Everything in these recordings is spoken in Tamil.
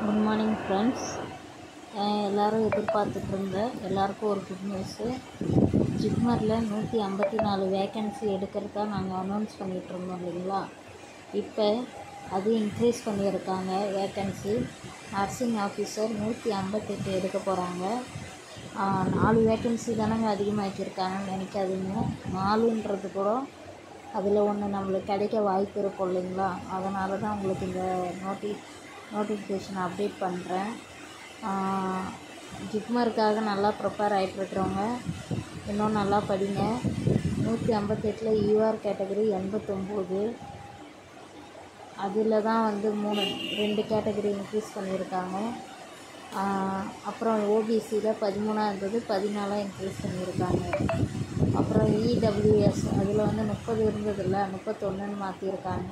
Good morning friends. எல்லோரும் எதிர்பார்த்துட்ருந்த எல்லாருக்கும் ஒரு குட் நியூஸு. ஜிப்மரில் 154 வேக்கன்சி எடுக்கிறதா நாங்கள் அனௌன்ஸ் பண்ணிகிட்ருந்தோம் இல்லைங்களா. இப்போ அது இன்க்ரீஸ் பண்ணியிருக்காங்க. வேக்கன்சி நர்சிங் ஆஃபீஸர் 158 எடுக்க போகிறாங்க. 4 வேக்கன்சி தானங்க அதிகமாக்கியிருக்காங்கன்னு நினைக்காதீங்க. 4ன்றது கூட அதில் ஒன்று நம்மளுக்கு கிடைக்க வாய்ப்பு இருக்கும் இல்லைங்களா. அதனால தான் உங்களுக்கு இந்த நோட்டிஃபிகேஷன் அப்டேட் பண்ணுறேன். ஜிப்மருக்காக நல்லா ப்ரிப்பேர் ஆகிட்ருக்குறவங்க இன்னும் நல்லா படிங்க. 158 யூஆர் கேட்டகரி 89, அதில் தான் வந்து 2 கேட்டகரி இன்க்ரீஸ் பண்ணியிருக்காங்க. அப்புறம் ஓபிசியில் 13 இருந்தது 14 இன்க்ரீஸ் பண்ணியிருக்காங்க. அப்புறம் இடபிள்யூஎஸ் அதில் வந்து 30 இருந்ததில்ல 31ன்னு மாற்றியிருக்காங்க.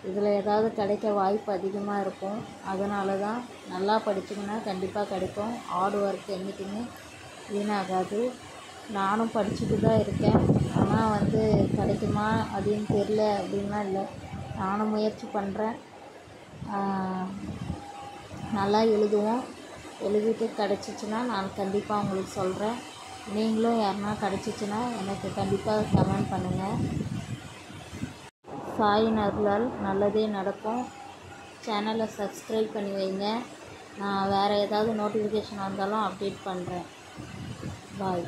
இதில் ஏதாவது கிடைக்க வாய்ப்பு அதிகமாக இருக்கும். அதனால தான் நல்லா படிச்சிங்கன்னா கண்டிப்பாக கிடைக்கும். ஹார்ட் ஒர்க் என்றைக்குமே வீணாகாது. நானும் படிச்சுட்டு தான் இருக்கேன். ஆனால் வந்து கிடைக்குமா அப்படின்னு தெரில அப்படின்லாம் இல்லை. நானும் முயற்சி பண்ணுறேன். நல்லா எழுதுவோம். எழுதிட்டு கிடச்சிச்சின்னா நான் கண்டிப்பாக உங்களுக்கு சொல்கிறேன். நீங்களும் யாருன்னா கிடச்சிச்சின்னா எனக்கு கண்டிப்பாக கமெண்ட் பண்ணுங்கள். சாயின் அருளால் நல்லதே நடக்கும். சேனலை சப்ஸ்கிரைப் பண்ணி வைங்க. நான் வேறு ஏதாவது நோட்டிஃபிகேஷன் வந்தாலும் அப்டேட் பண்ணுறேன். பாய்.